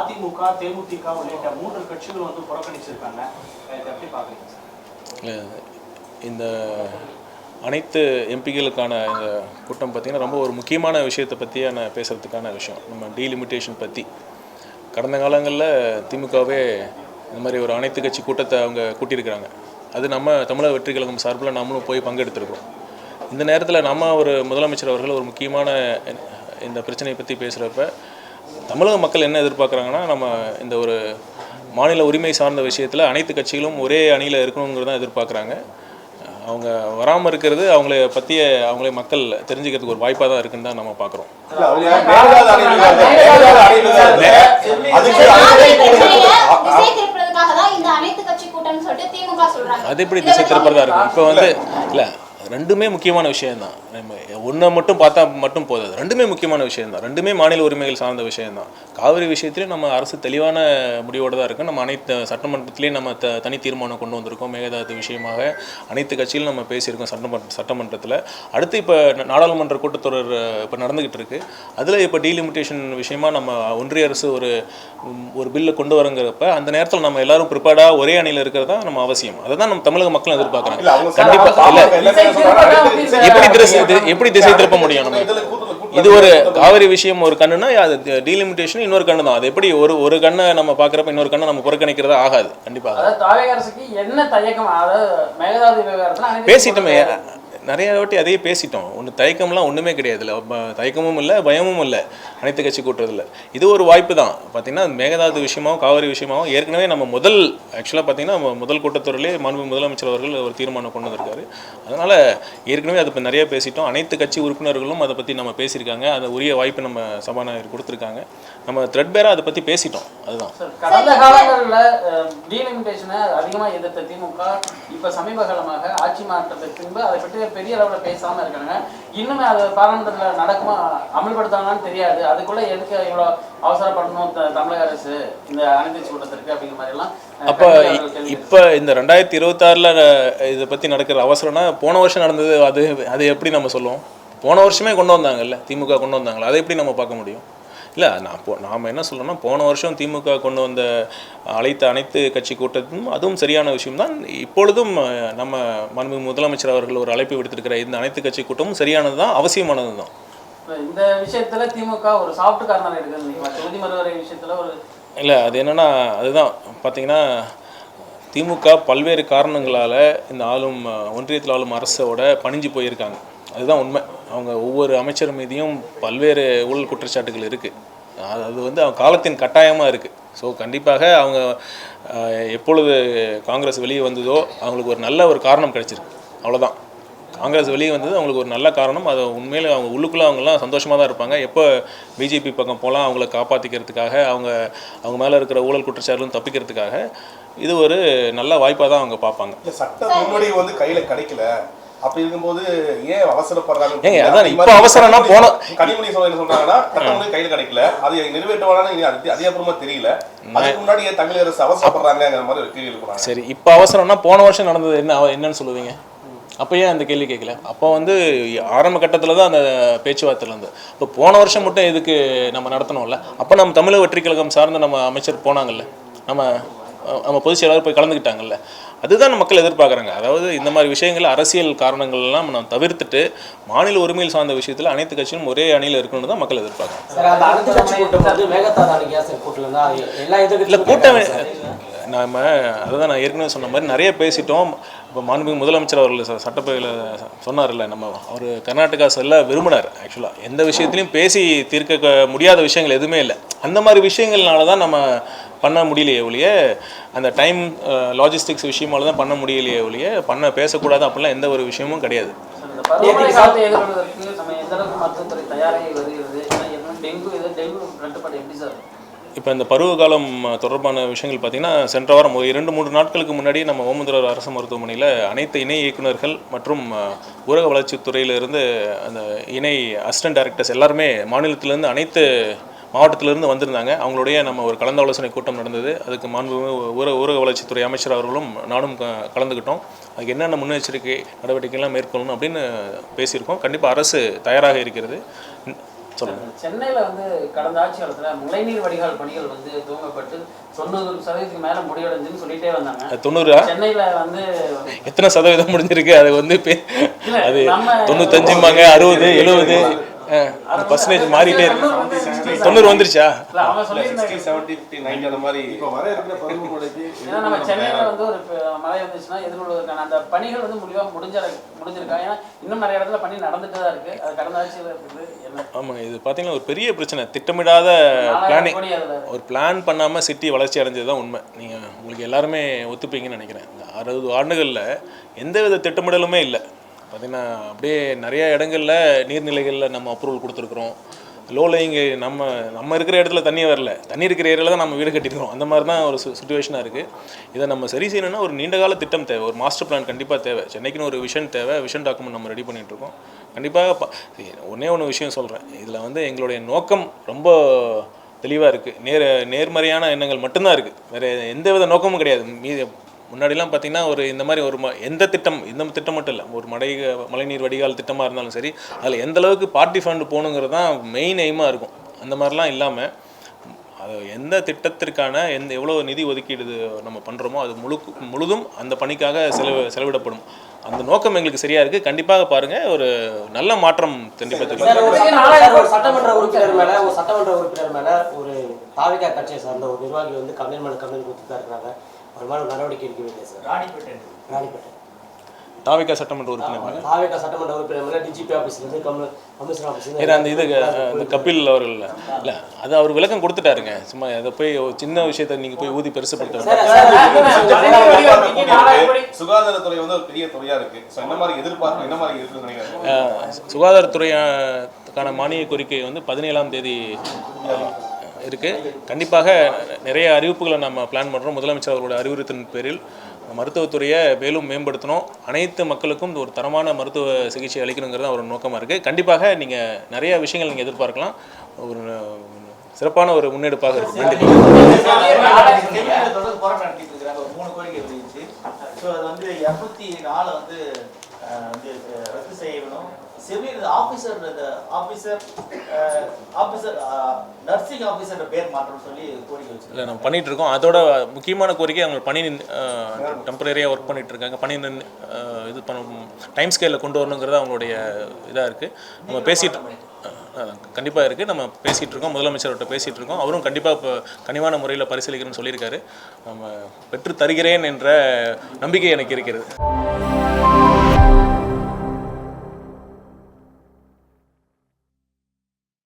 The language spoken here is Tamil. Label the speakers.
Speaker 1: அதிமுக, தேமுதிக உள்ளிட்ட 3 கட்சிகள் வந்து புறக்கணிச்சிருக்காங்க. இதை எப்படி பார்க்குறீங்க?
Speaker 2: இந்த அனைத்து எம்பிகளுக்கான இந்த கூட்டம் பார்த்திங்கன்னா ரொம்ப ஒரு முக்கியமான விஷயத்தை பற்றியான பேசுகிறதுக்கான விஷயம். நம்ம டீலிமிட்டேஷன் பற்றி கடந்த காலங்களில் திமுகவே இந்த மாதிரி ஒரு அனைத்து கட்சி கூட்டத்தை அவங்க கூட்டியிருக்கிறாங்க. அது நம்ம தமிழக வெற்றி கழகம் சார்பில் நம்மளும் போய் பங்கெடுத்துருக்கோம். இந்த நேரத்தில் நம்ம ஒரு முதலமைச்சர் அவர்கள் ஒரு முக்கியமான இந்த பிரச்சனையை பற்றி பேசுகிறப்ப தமிழக மக்கள் என்ன எதிர்பார்க்குறாங்கன்னா, நம்ம இந்த ஒரு மாநில உரிமை சார்ந்த விஷயத்தில் அனைத்து கட்சிகளும் ஒரே அணியில் இருக்கணுங்கிறது தான் எதிர்பார்க்குறாங்க. அவங்க வராமல் இருக்கிறது அவங்களே மக்கள் தெரிஞ்சுக்கிறதுக்கு ஒரு வாய்ப்பாக தான் இருக்குன்னு தான் நம்ம பார்க்குறோம். அது எப்படி திசை திருப்பறதா இருக்கும்? இப்போ வந்து இல்லை, ரெண்டுமே முக்கியமான விஷயம்தான். நம்ம ஒன்றை மட்டும் பார்த்தா மட்டும் போதாது. ரெண்டுமே முக்கியமான விஷயம்தான். ரெண்டுமே மாநில உரிமைகள் சார்ந்த விஷயம்தான். காவிரி விஷயத்துலேயும் நம்ம அரசு தெளிவான முடிவோடு தான் இருக்குது. நம்ம அனைத்து சட்டமன்றத்திலையும் நம்ம தனி தீர்மானம் கொண்டு வந்திருக்கோம். மேகதாது விஷயமாக அனைத்து கட்சியிலும் நம்ம பேசியிருக்கோம் சட்டமன்றத்தில். அடுத்து இப்போ நாடாளுமன்ற கூட்டத்தொடர் இப்போ நடந்துக்கிட்டு இருக்குது. அதில் இப்போ டீலிமிட்டேஷன் விஷயமாக நம்ம ஒன்றிய அரசு ஒரு பில்லை கொண்டு வரங்கிறப்ப அந்த நேரத்தில் நம்ம எல்லாரும் ப்ரிப்பேர்டாக ஒரே அணியில் இருக்கிறது தான் நம்ம அவசியம். அதை தான் நம்ம தமிழக மக்களும் எதிர்பார்க்குறாங்க. கண்டிப்பாக இல்லை, எப்படி திசை திருப்ப முடியும்? நம்ம இது ஒரு காவிரி விஷயம் ஒரு கண்ணுனா அது டீலிமிட்டேஷன் இன்னொரு கண்ணு தான். அது எப்படி ஒரு கண்ணை நம்ம பார்க்குறப்ப இன்னொரு கண்ணை நம்ம புறக்கணிக்கிறதா ஆகாது. கண்டிப்பாக பேசிட்டோமே, நிறைய வாட்டி அதையே பேசிட்டோம். தயக்கம்லாம் ஒன்றுமே கிடையாது. இல்லை தயக்கமும் இல்லை, பயமும் இல்லை அனைத்து கட்சி கூட்டுறதில்ல. இது ஒரு வாய்ப்பு தான். பார்த்திங்கன்னா மேகதாது விஷயமாகவும் காவிரி விஷயமாகவும் ஏற்கனவே நம்ம ஆக்சுவலாக பார்த்திங்கன்னா முதல் கூட்டத்தொடரிலே முதலமைச்சர் அவர்கள் ஒரு தீர்மானம் கொண்டு வந்திருக்காரு. அதனால் ஏற்கனவே அதை இப்போ நிறைய பேசிட்டோம். அனைத்து கட்சி உறுப்பினர்களும் அதை பற்றி நம்ம பேசியிருக்காங்க. அதை உரிய வாய்ப்பு நம்ம சபாநாயகர் கொடுத்துருக்காங்க. நம்ம த்ரெட்பேராக அதை பற்றி பேசிட்டோம். அதுதான்
Speaker 3: கடந்த காலங்களில் டீலிமிட்டேஷனை அதிகமாக எதிர்த்த திமுக இப்போ சமீப காலமாக ஆட்சி மாற்றத்துக்கு பின்பு அதை பற்றி பெரிய அளவில் பேசாமல் இருக்காங்க. இன்னுமே அது பாராளுமன்றத்தில் நடக்குமா, அமல்படுத்தாங்கன்னு தெரியாது. அதுக்குள்ளே எதுக்கு இவ்வளோ அவசரப்படணும் தமிழக அரசு இந்த அனைத்து கூட்டத்திற்கு அப்படிங்கிற மாதிரிலாம்.
Speaker 2: அப்போ இப்போ இந்த 2026 இதை பற்றி நடக்கிற அவசரம்னா போன வருஷம் நடந்தது. அது எப்படி நம்ம சொல்லுவோம்? போன வருஷமே கொண்டு வந்தாங்கல்ல, திமுக கொண்டு வந்தாங்களா, அதை எப்படி நம்ம பார்க்க முடியும்? இல்லை, நாம் என்ன சொல்கிறோம்னா, போன வருஷம் திமுக கொண்டு வந்த அனைத்து கட்சி கூட்டத்தும் அதுவும் சரியான விஷயம்தான். இப்பொழுதும் நம்ம மாண்புமிகு முதலமைச்சர் அவர்கள் ஒரு அழைப்பு விடுத்திருக்கிற இந்த அனைத்து கட்சி கூட்டமும் சரியானது தான், அவசியமானது தான்.
Speaker 3: இந்த விஷயத்தில் திமுக ஒரு சாஃப்ட் கார்னர் எடுக்கிறது தொகுதி மறுவரை விஷயத்தில் ஒரு
Speaker 2: இல்லை, அது என்னென்னா அதுதான் பார்த்திங்கன்னா, திமுக பல்வேறு காரணங்களால் இந்த ஒன்றியத்தில் ஆளும் அரசோட பணிஞ்சு போயிருக்காங்க. அதுதான் உண்மை. அவங்க ஒவ்வொரு அமைச்சர் மீதியும் பல்வேறு ஊழல் குற்றச்சாட்டுகள் இருக்குது. அது வந்து அவங்க காலத்தின் கட்டாயமாக இருக்குது. ஸோ கண்டிப்பாக அவங்க எப்பொழுது காங்கிரஸ் வெளியே வந்ததோ அவங்களுக்கு ஒரு நல்ல ஒரு காரணம் கிடைச்சிருக்கு. அவ்வளோதான். காங்கிரஸ் வெளியே வந்தது அவங்களுக்கு ஒரு நல்ல காரணம். அது உண்மையில் அவங்க உள்ளுக்குள்ளே அவங்கெல்லாம் சந்தோஷமாக தான் இருப்பாங்க. எப்போ பிஜேபி பக்கம் போகலாம் அவங்கள காப்பாற்றிக்கிறதுக்காக, அவங்க மேலே இருக்கிற ஊழல் குற்றச்சாட்டுகளும் தப்பிக்கிறதுக்காக இது ஒரு நல்ல வாய்ப்பாக தான் அவங்க பார்ப்பாங்க.
Speaker 4: சட்ட முன்னோடி வந்து கையில் கிடைக்கல, அப்படி இருக்கும்போது ஏன் அவசரப்படுறாங்க?
Speaker 2: அதான் இப்போ அவசரம்னா
Speaker 4: கனிமொழி என்ன சொல்றாங்கன்னா, சட்டமுறை கையில் கிடைக்கல, அது நிறைவேற்றுவாங்கன்னு அதிகபூர்வமா தெரியல, அதுக்கு முன்னாடி ஏன் தமிழக அரசு அவசரப்படுறாங்கிற மாதிரி ஒரு கேள்வி எழுப்புறாங்க.
Speaker 2: சரி, இப்போ அவசரம்னா போன வருஷம் நடந்தது என்னன்னு சொல்லுவீங்க? அப்போ ஏன் அந்த கேள்வி கேட்கல? அப்போ வந்து ஆரம்ப கட்டத்தில் தான் அந்த பேச்சுவார்த்தையில் இருந்து. இப்போ போன வருஷம் மட்டும் எதுக்கு நம்ம நடத்தணும்ல? அப்போ நம்ம தமிழக வெற்றி கழகம் சார்ந்த நம்ம அமைச்சர் போனாங்கல்ல, நம்ம பொதுச் செயலாளர் போய் கலந்துக்கிட்டாங்கல்ல. அதுதான் மக்கள் எதிர்பார்க்குறாங்க. அதாவது இந்த மாதிரி விஷயங்கள் அரசியல் காரணங்கள்லாம் நம்ம தவிர்த்துட்டு மாநில உரிமையில் சார்ந்த விஷயத்தில் அனைத்து கட்சியும் ஒரே அணியில் இருக்கணும்னு தான் மக்கள் எதிர்பார்க்குறாங்க. இல்லை, கூட்டம் நம்ம அதுதான் நான் ஏற்கனவே சொன்ன மாதிரி நிறைய பேசிட்டோம். இப்போ மாண்புமிகு முதலமைச்சர் அவர்கள் சட்டப்பேரவையில் சொன்னார்ல, அவர் கர்நாடகா செல்ல விரும்பினார். ஆக்சுவலாக எந்த விஷயத்துலையும் பேசி தீர்க்க முடியாத விஷயங்கள் எதுவுமே இல்லை. அந்த மாதிரி விஷயங்கள்னால தான் நம்ம பண்ண முடியலையே ஒழிய, அந்த டைம் லாஜிஸ்டிக்ஸ் விஷயமால தான் பண்ண முடியலையே ஒழிய பேசக்கூடாது அப்படிலாம் எந்த ஒரு விஷயமும் கிடையாது. இப்போ இந்த பருவகாலம் தொடர்பான விஷயங்கள் பார்த்திங்கன்னா, சென்ற வாரம் 2-3 நாட்களுக்கு முன்னாடி நம்ம ஓமந்தூரார் அரசு மருத்துவமனையில் அனைத்து இணை இயக்குநர்கள் மற்றும் ஊரக வளர்ச்சித்துறையிலிருந்து அந்த இணை அசிஸ்டன்ட் டைரக்டர்ஸ் எல்லாருமே மாநிலத்திலேருந்து அனைத்து மாவட்டத்திலிருந்து வந்திருந்தாங்க. அவங்களுடைய நம்ம ஒரு கலந்தாலோசனை கூட்டம் நடந்தது. அதுக்கு ஊரக வளர்ச்சித்துறை அமைச்சர் அவர்களும் நானும் கலந்துக்கிட்டோம். அதுக்கு என்னென்ன முன்னெச்சரிக்கை நடவடிக்கைகள்லாம் மேற்கொள்ளணும் அப்படின்னு பேசியிருக்கோம். கண்டிப்பாக அரசு தயாராக இருக்கிறது. சொல்லுங்கள்.
Speaker 3: சென்னையில் வந்து கடந்த ஆட்சி காலத்தில் மழைநீர் வடிகால் பணிகள் வந்து துவங்கப்பட்டு 90% மேலே முடிவடைஞ்சுன்னு சொல்லிட்டே வந்தாங்க.
Speaker 2: 90
Speaker 3: சென்னையில் வந்து
Speaker 2: எத்தனை சதவீதம் முடிஞ்சிருக்கு? அது வந்து அது 95 60 70 பர்சன்டேஜ் மாறிட்டே இருக்கு. 90 வந்துருச்சா?
Speaker 3: ஏன்னா நம்ம சென்னையில் வந்து ஒரு மழை வந்துச்சுன்னா எதிர்கொள்வதற்கான அந்த பணிகள் வந்து முடிஞ்சிருக்கா? ஏன்னா இன்னும் நிறைய இடத்துல பணி நடந்துட்டு தான் இருக்கு. அது கடந்த ஆட்சியில் இருக்குது.
Speaker 2: ஆமாங்க, இது பார்த்தீங்கன்னா ஒரு பெரிய பிரச்சனை. திட்டமிடாத பிளானிங், ஒரு பிளான் பண்ணாமல் சிட்டி வளர்ச்சி அடைஞ்சது தான் உண்மை. நீங்கள் உங்களுக்கு எல்லாருமே ஒத்துப்பீங்கன்னு நினைக்கிறேன். இந்த 60 ஆண்டுகளில் எந்தவித திட்டமிடலுமே இல்லை. பார்த்திங்கன்னா அப்படியே நிறைய இடங்களில் நீர்நிலைகளில் நம்ம அப்ரூவல் கொடுத்துருக்குறோம். லோலைங்க நம்ம இருக்கிற இடத்துல தண்ணியே வரல, தண்ணி இருக்கிற ஏரியாவில் தான் நம்ம வீடு கட்டியிருக்கோம். அந்த மாதிரி தான் ஒரு சுச்சுவேஷனாக இருக்குது. இதை நம்ம சரி செய்யணும்னா ஒரு நீண்டகால திட்டம் தேவை, ஒரு மாஸ்டர் பிளான் கண்டிப்பாக தேவை. சென்னைக்குன்னு ஒரு விஷன் தேவை. விஷன் டாக்குமெண்ட் நம்ம ரெடி பண்ணிகிட்ருக்கோம். கண்டிப்பாக ஒன்று விஷயம் சொல்கிறேன். இதில் வந்து எங்களுடைய நோக்கம் ரொம்ப தெளிவாக இருக்குது. நேர்மறையான எண்ணங்கள் மட்டும்தான் இருக்குது. வேறு எந்த வித நோக்கமும் கிடையாது. முன்னாடிலாம் பார்த்திங்கன்னா ஒரு இந்த மாதிரி ஒரு இந்த திட்டம் மட்டும் இல்லை, ஒரு மழைநீர் வடிகால் திட்டமாக இருந்தாலும் சரி, அதில் எந்தளவுக்கு பார்ட்டி ஃபண்டு போகணுங்கிறது தான் மெயின் எய்மாக இருக்கும். அந்த மாதிரிலாம் இல்லாமல் அது எந்த திட்டத்திற்கான எவ்வளோ நிதி ஒதுக்கீடு நம்ம பண்ணுறோமோ அது முழுதும் அந்த பணிக்காக செலவிடப்படும். அந்த நோக்கம் எங்களுக்கு சரியாக இருக்குது. கண்டிப்பாக பாருங்கள், ஒரு நல்ல மாற்றம் கண்டிப்பாக தெரியும்.
Speaker 5: ஒரு சட்டமன்ற உறுப்பினர் மேலே ஒரு தாவிகா கட்சியை சார்ந்த ஒரு நிர்வாகி வந்து கம்ப்ளைண்ட் கொடுத்து தான் இருக்கிறாங்க. ஒரு மாதிரி நடவடிக்கை எடுக்க வேண்டியது சார். ராணிப்பேட்டை
Speaker 2: தாவிகா சட்டமன்ற உறுப்பினர்
Speaker 5: டிஜிபி ஆஃபீஸ்லேருந்து கமிஷனர் ஆஃபீஸ்
Speaker 2: அந்த இந்த கபில் அவர்கள் இல்லை, அது அவர் விளக்கம் கொடுத்துட்டாருங்க. சும்மா அதை போய் ஒரு சின்ன விஷயத்தை நீங்கள் போய் ஊதி பெருசுப்படுத்த.
Speaker 4: சுகாதாரத்துறை வந்து ஒரு பெரிய துறையாக இருக்குது. ஸோ என்ன மாதிரி எதிர்பார்ப்பு, என்ன மாதிரி இருக்குன்னு நினைக்கிறேன்.
Speaker 2: சுகாதாரத்துறைக்கான மானிய கோரிக்கை வந்து 17ஆம் தேதி இருக்குது. கண்டிப்பாக நிறைய அறிவிப்புகளை நம்ம பிளான் பண்ணுறோம். முதலமைச்சர் அவர்களுடைய அறிவுறுத்தின் பேரில் மருத்துவத்துறையை மேலும் மேம்படுத்தணும், அனைத்து மக்களுக்கும் ஒரு தரமான மருத்துவ சிகிச்சை அளிக்கணுங்கிறது ஒரு நோக்கமாக இருக்குது. கண்டிப்பாக நீங்கள் நிறைய விஷயங்கள் நீங்கள் எதிர்பார்க்கலாம். ஒரு சிறப்பான ஒரு முன்னெடுப்பாக இருக்குது.
Speaker 6: செவிலியர் ஆஃபீஸர் நர்சிங் ஆஃபீஸர் பேர் மாற்றம் சொல்லி கோரிக்கை வச்சு
Speaker 2: இல்லை நம்ம பண்ணிகிட்டு இருக்கோம். அதோட முக்கியமான கோரிக்கை அவங்க பணி டெம்பரரியாக ஒர்க் பண்ணிகிட்டு இருக்காங்க. பணி இது டைம் ஸ்கேலில் கொண்டு வரணுங்கிறது அவங்களுடைய இதாக இருக்குது. நம்ம பேசிகிட்டு கண்டிப்பாக இருக்குது. நம்ம பேசிகிட்டு இருக்கோம், முதலமைச்சர்கிட்ட பேசிகிட்டு இருக்கோம். அவரும் கண்டிப்பாக இப்போ கனிவான முறையில் பரிசீலிக்கிறேன்னு சொல்லியிருக்காரு. நம்ம பெற்று தருகிறேன் என்ற நம்பிக்கை எனக்கு இருக்கிறது.